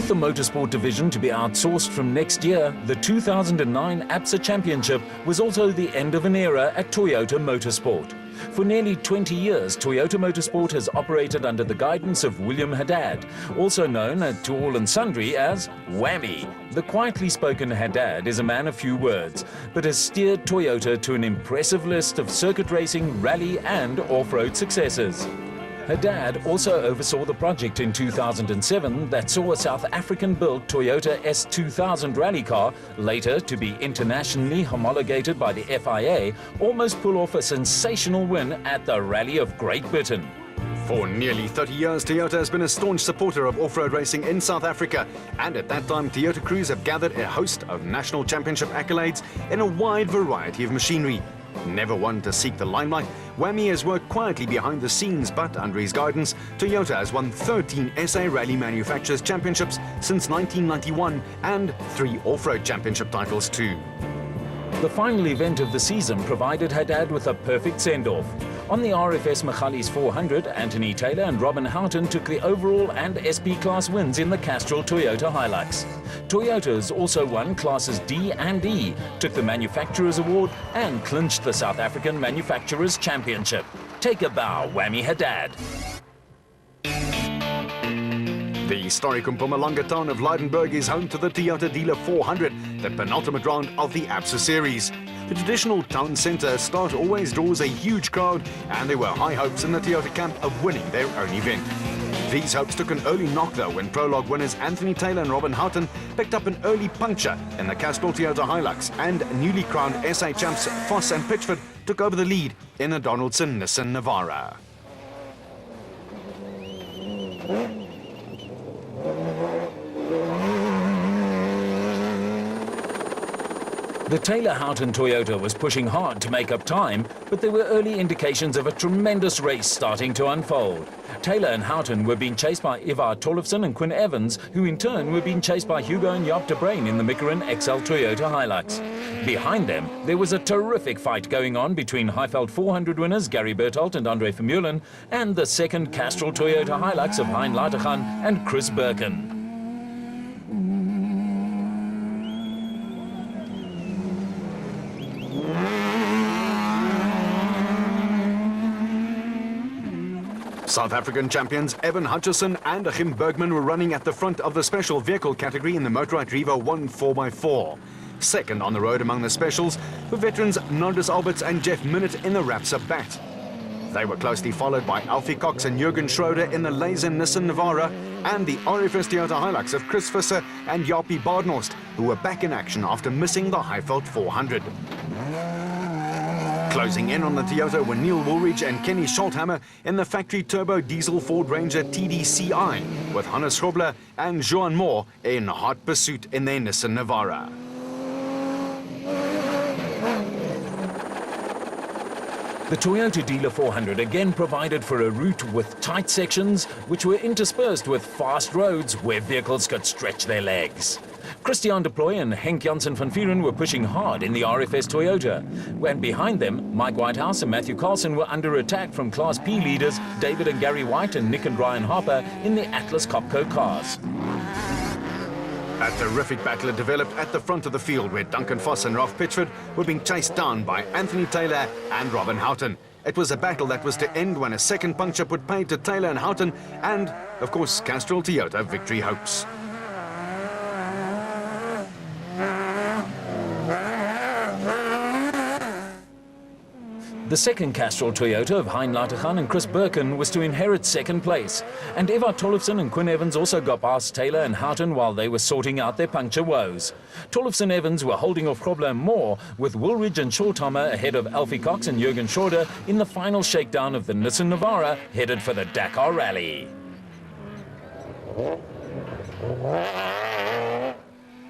the motorsport division to be outsourced from next year, the 2009 ABSA Championship was also the end of an era at Toyota Motorsport. For nearly 20 years, Toyota Motorsport has operated under the guidance of William Haddad, also known to all and sundry as Whammy. The quietly spoken Haddad is a man of few words, but has steered Toyota to an impressive list of circuit racing, rally and off-road successes. Haddad also oversaw the project in 2007 that saw a South African-built Toyota S2000 rally car, later to be internationally homologated by the FIA, almost pull off a sensational win at the Rally of Great Britain. For nearly 30 years, Toyota has been a staunch supporter of off-road racing in South Africa, and at that time, Toyota crews have gathered a host of national championship accolades in a wide variety of machinery. Never one to seek the limelight, Whammy has worked quietly behind the scenes, but under his guidance, Toyota has won 13 SA Rally Manufacturers Championships since 1991 and 3 off-road championship titles too. The final event of the season provided Haddad with a perfect send-off. On the RFS Michalis 400, Anthony Taylor and Robin Houghton took the overall and SP class wins in the Castrol Toyota Hilux. Toyota's also won classes D and E, took the Manufacturers Award and clinched the South African Manufacturers Championship. Take a bow, Whammy Haddad. The historic Mpumalanga town of Lydenburg is home to the Toyota Dealer 400, the penultimate round of the ABSA series. The traditional town centre start always draws a huge crowd, and there were high hopes in the Toyota camp of winning their own event. These hopes took an early knock though when prologue winners Anthony Taylor and Robin Houghton picked up an early puncture in the Castrol Toyota Hilux, and newly crowned SA champs Foss and Pitchford took over the lead in the Donaldson Nissan Navara. The Taylor-Houghton Toyota was pushing hard to make up time, but there were early indications of a tremendous race starting to unfold. Taylor and Houghton were being chased by Ivar Tollefson and Quinn Evans, who in turn were being chased by Hugo and Jaap de Bruyn in the Mickelin XL Toyota Hilux. Behind them, there was a terrific fight going on between Highveld 400 winners Gary Berthold and Andre Vermeulen and the second Castrol Toyota Hilux of Hein Latergan and Chris Birkin. South African champions Evan Hutchison and Achim Bergman were running at the front of the special vehicle category in the Motorrad Revo 1 4x4. Second on the road among the specials were veterans Nardus Alberts and Jeff Minott in the Rapsa Bat. They were closely followed by Alfie Cox and Jürgen Schroeder in the Laser Nissan Navara and the RFS Toyota Hilux of Chris Visser and Japie Badenhorst, who were back in action after missing the Highveld 400. Closing in on the Toyota were Neil Woolridge and Kenny Scholthammer in the factory turbo diesel Ford Ranger TDCi, with Hannes Grobler and Johan Moore in hot pursuit in their Nissan Navara. The Toyota Dealer 400 again provided for a route with tight sections, which were interspersed with fast roads where vehicles could stretch their legs. Christian de Plooy and Henk Janssen van Vieren were pushing hard in the RFS Toyota. And behind them, Mike Whitehouse and Matthew Carlson were under attack from Class P leaders David and Gary White and Nick and Ryan Harper in the Atlas Copco cars. A terrific battle developed at the front of the field where Duncan Foss and Ralph Pitchford were being chased down by Anthony Taylor and Robin Houghton. It was a battle that was to end when a second puncture put paid to Taylor and Houghton and, of course, Castrol Toyota victory hopes. The second Castrol Toyota of Hein Latergan and Chris Birkin was to inherit second place, and Ivar Tollefson and Quinn Evans also got past Taylor and Houghton while they were sorting out their puncture woes. Tollefson Evans were holding off Grobler more, with Woolridge and Scholthammer ahead of Alfie Cox and Jürgen Schroeder in the final shakedown of the Nissan Navara, headed for the Dakar Rally.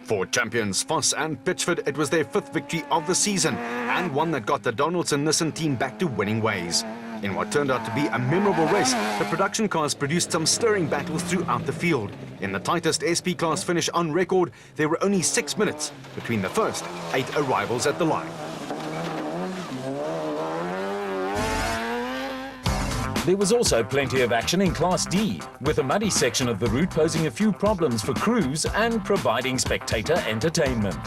For champions Foss and Pitchford, it was their 5th victory of the season, and one that got the Donaldson Nissan team back to winning ways. In what turned out to be a memorable race, the production cars produced some stirring battles throughout the field. In the tightest SP class finish on record, there were only 6 minutes between the first 8 arrivals at the line. There was also plenty of action in Class D, with a muddy section of the route posing a few problems for crews and providing spectator entertainment.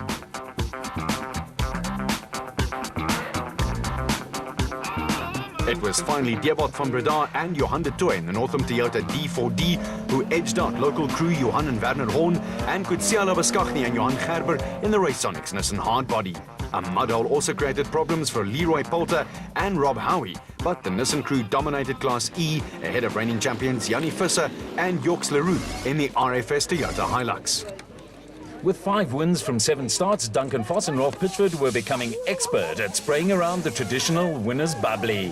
It was finally Dewald van Breda and Johan de Tooy in the Northam Toyota D4D who edged out local crew Johan and Werner Horn and Kutsiala Baskachny and Johan Gerber in the Raconics Nissan Hardbody. A mudhole also created problems for Leroy Polter and Rob Howie, but the Nissan crew dominated Class E ahead of reigning champions Jannie Visser and Yorks Leroux in the RFS Toyota Hilux. With 5 wins from 7 starts, Duncan Foss and Rolf Pitchford were becoming expert at spraying around the traditional winner's bubbly.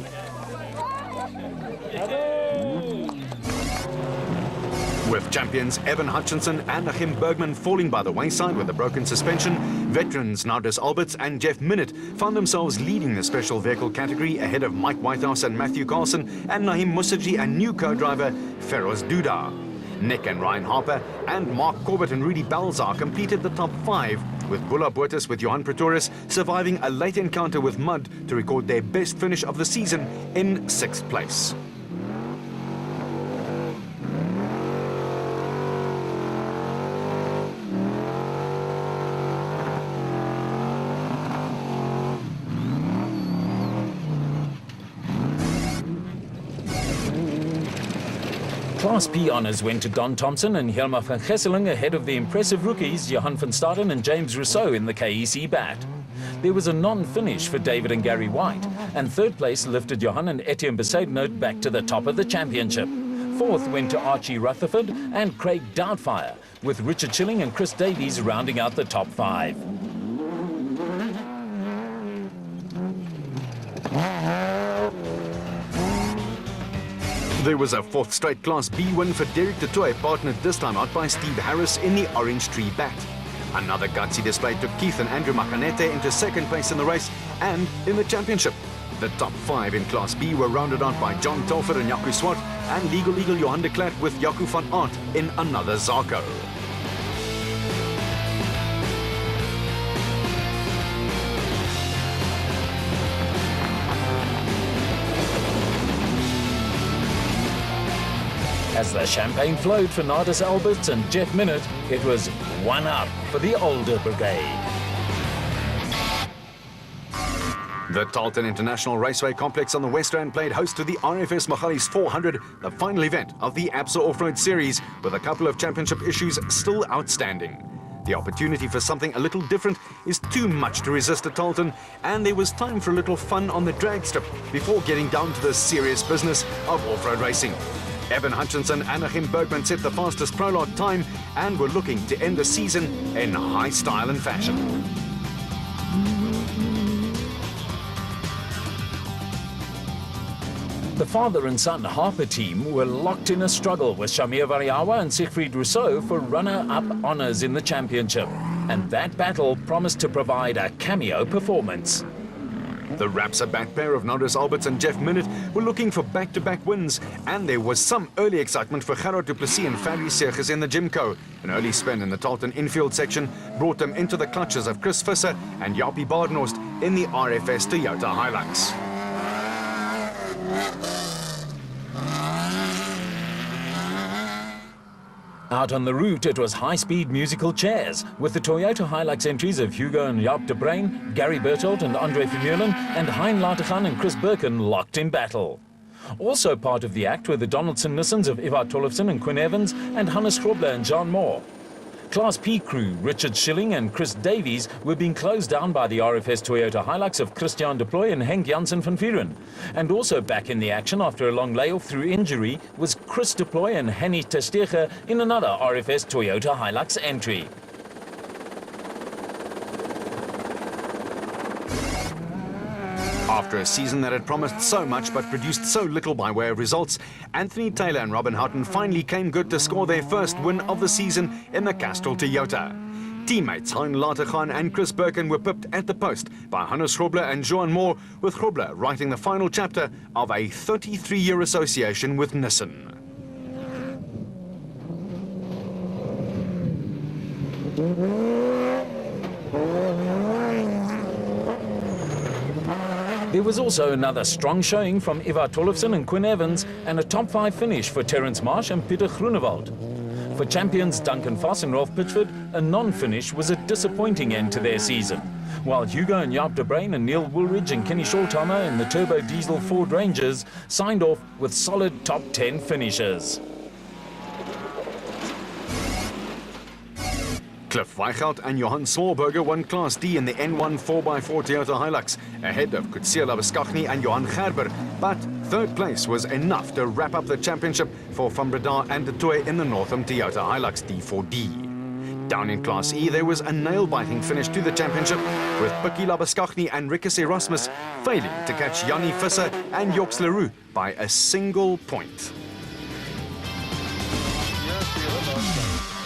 With champions Evan Hutchinson and Achim Bergman falling by the wayside with a broken suspension, veterans Naudus Alberts and Jeff Minnitt found themselves leading the special vehicle category ahead of Mike Whitehouse and Matthew Carlson and Naheem Musaji and new co-driver Feroz Duda. Nick and Ryan Harper and Mark Corbett and Rudy Balzar completed the top 5, with Bula Boetis with Johan Pretorius surviving a late encounter with mud to record their best finish of the season in 6th place. Class P honours went to Don Thompson and Helma van Gesseling ahead of the impressive rookies Johan van Staden and James Rousseau in the KEC bat. There was a non-finish for David and Gary White, and 3rd place lifted Johan and Etienne Besaidnout back to the top of the championship. 4th went to Archie Rutherford and Craig Doubtfire, with Richard Chilling and Chris Davies rounding out the top 5. There was a 4th straight Class B win for Derek de Tooy, partnered this time out by Steve Harris in the Orange Tree bat. Another gutsy display took Keith and Andrew Makanete into 2nd place in the race and in the championship. The top 5 in Class B were rounded out by John Telford and Jaco Swart and Legal Eagle Johan de Klat with Jaco van Aert in another Zarko. As the champagne flowed for Naudus Alberts and Jeff Minnitt, it was 1 up for the older brigade. The Tarleton International Raceway Complex on the West Rand played host to the RFS Magalies 400, the final event of the ABSA Off-Road Series, with a couple of championship issues still outstanding. The opportunity for something a little different is too much to resist at Tarleton, and there was time for a little fun on the drag strip before getting down to the serious business of off-road racing. Evan Hutchinson and Achim Bergman set the fastest prologue time and were looking to end the season in high style and fashion. The father and son Harper team were locked in a struggle with Shamir Variawa and Siegfried Rousseau for runner-up honours in the championship, and that battle promised to provide a cameo performance. The Rapsa back pair of Naudus Alberts and Jeff Minnitt were looking for back-to-back wins, and there was some early excitement for Gerard du Plessis and Fabry Seges in the Jimco. An early spin in the Tarleton infield section brought them into the clutches of Chris Visser and Jaapie Badenhorst in the RFS Toyota Hilux. Out on the route, it was high-speed musical chairs, with the Toyota Hilux entries of Hugo and Jaap de Bruin, Gary Bertolt and Andre Vermeulen, and Hein Lategan and Chris Birkin locked in battle. Also part of the act were the Donaldson Nissans of Ivar Tollefson and Quinn Evans, and Hannes Grobler and John Moore. Class P crew Richard Schilling and Chris Davies were being closed down by the RFS Toyota Hilux of Christian de Ploy and Henk Janssen van Vieren. And also back in the action after a long layoff through injury was Chris de Ploy and Henny Testege in another RFS Toyota Hilux entry. After a season that had promised so much but produced so little by way of results, Anthony Taylor and Robin Houghton finally came good to score their first win of the season in the Castrol Toyota. Teammates Hein Lategan and Chris Birkin were pipped at the post by Hannes Grobler and Johan Moore, with Grobler writing the final chapter of a 33-year association with Nissan. There was also another strong showing from Ivar Tollefsen and Quinn Evans, and a top 5 finish for Terence Marsh and Peter Groenewald. For champions Duncan Voss and Ralph Pitchford, a non-finish was a disappointing end to their season, while Hugo and Jaap de Bruin and Neil Woolridge and Kenny Schorthammer in the Turbo Diesel Ford Rangers signed off with solid top 10 finishes. Cliff Weichelt and Johan Smallberger won Class D in the N1 4x4 Toyota Hilux, ahead of Coetzee Labuschagne and Johan Gerber, but third place was enough to wrap up the championship for Van Breda and de Tooy in the Northam Toyota Hilux D4D. Down in Class E, there was a nail-biting finish to the championship, with Pikkie Labuschagne and Rikus Erasmus failing to catch Jannie Visser and Joks Leroux by a single point.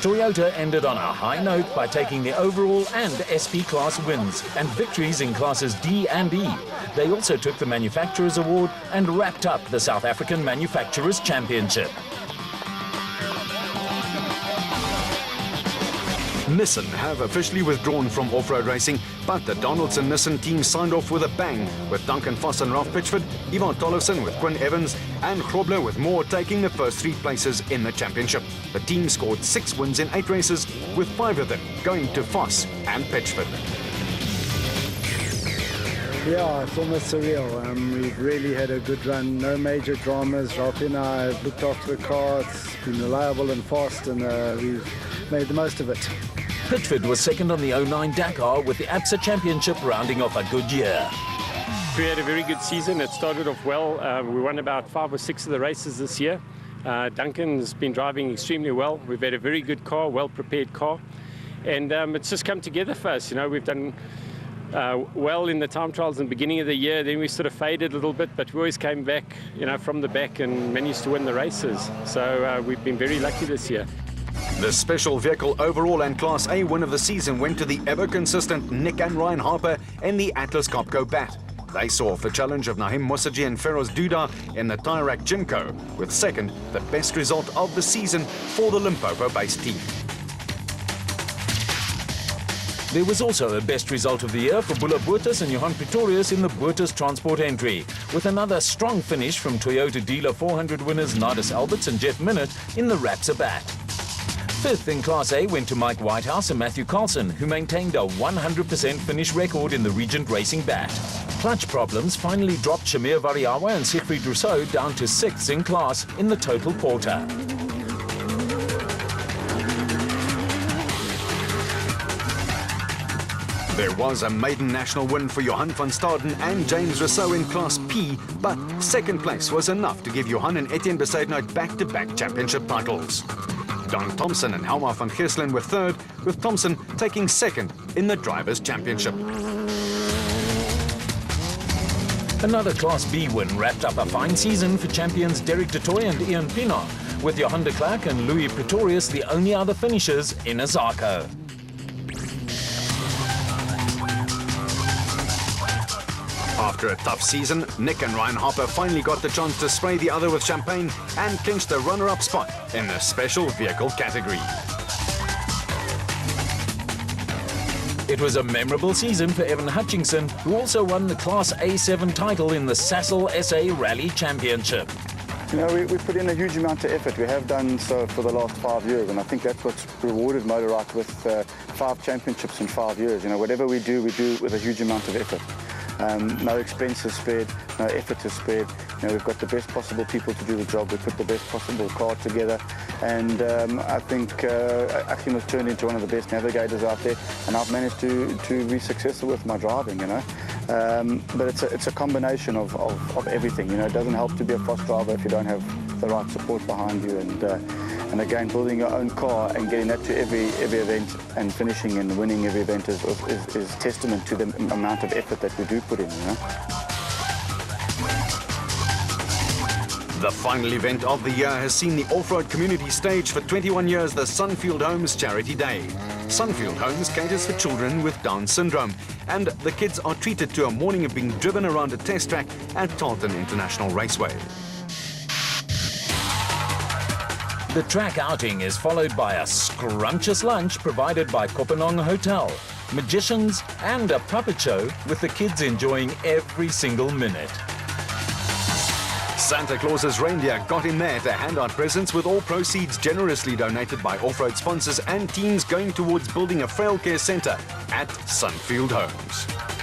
Toyota ended on a high note by taking the overall and SP class wins and victories in classes D and E. They also took the Manufacturers Award and wrapped up the South African Manufacturers Championship. Nissan have officially withdrawn from off-road racing, but the Donaldson Nissan team signed off with a bang, with Duncan Voss and Ralph Pitchford, Ivan Tollefsen with Quinn Evans, and Grobler with Moore taking the first 3 places in the championship. The team scored 6 wins in 8 races, with 5 of them going to Voss and Pitchford. Yeah, it's almost surreal. We've really had a good run, no major dramas. Ralph and I have looked after the car, it's been reliable and fast, and we've made the most of it. Pitchford was second on the 09 Dakar, with the ABSA Championship rounding off a good year. We had a very good season. It started off well. We won about 5 or 6 of the races this year. Duncan's been driving extremely well. We've had a very good car, well-prepared car. And it's just come together for us. You know, we've done well in the time trials in the beginning of the year. Then we sort of faded a little bit, but we always came back, you know, from the back and managed to win the races. So we've been very lucky this year. The special vehicle overall and Class A win of the season went to the ever-consistent Nick and Ryan Harper in the Atlas Copco Bat. They saw off the challenge of Naheem Mossaji and Feroz Duda in the Tyrak Jimco, with second the best result of the season for the Limpopo-based team. There was also a best result of the year for Bula Boertes and Johan Pretorius in the Boertes Transport entry, with another strong finish from Toyota Dealer 400 winners Nardis Alberts and Jeff Minnett in the Rapsa Bat. Fifth in Class A went to Mike Whitehouse and Matthew Carlson, who maintained a 100% finish record in the Regent Racing Bat. Clutch problems finally dropped Shamir Variawa and Siegfried Rousseau down to 6th in class in the total Porter. There was a maiden national win for Johan van Staden and James Rousseau in Class P, but second place was enough to give Johan and Etienne Besaidnout back-to-back championship titles. Don Thompson and Helmar van Geerslen were third, with Thompson taking second in the Drivers' Championship. Another Class B win wrapped up a fine season for champions Derek de Tooy and Ian Pienaar, with Johan de Klerk and Louis Pretorius the only other finishers in Azarko. After a tough season, Nick and Ryan Harper finally got the chance to spray the other with champagne and clinched the runner-up spot in the special vehicle category. It was a memorable season for Evan Hutchinson, who also won the Class A7 title in the Sasol SA Rally Championship. You know, we put in a huge amount of effort. We have done so for the last 5 years, and I think that's what's rewarded Motorrad with 5 championships in 5 years. You know, whatever we do with a huge amount of effort. No expense is spared, no effort is spared. You know, we've got the best possible people to do the job. We put the best possible car together, and I think Achim has turned into one of the best navigators out there, and I've managed to be successful with my driving, you know. But it's a combination of everything. You know, it doesn't help to be a fast driver if you don't have the right support behind you, and again, building your own car and getting that to every event and finishing and winning every event is testament to the amount of effort that we do put in, you know. The final event of the year has seen the off-road community stage for 21 years the Sunfield Homes Charity Day. Sunfield Homes caters for children with Down syndrome, and the kids are treated to a morning of being driven around a test track at Tarleton International Raceway. The track outing is followed by a scrumptious lunch provided by Kopanong Hotel. magicians, and a puppet show with the kids enjoying every single minute. Santa Claus's reindeer got in there to hand out presents, with all proceeds generously donated by off-road sponsors and teams going towards building a frail care centre at Sunfield Homes.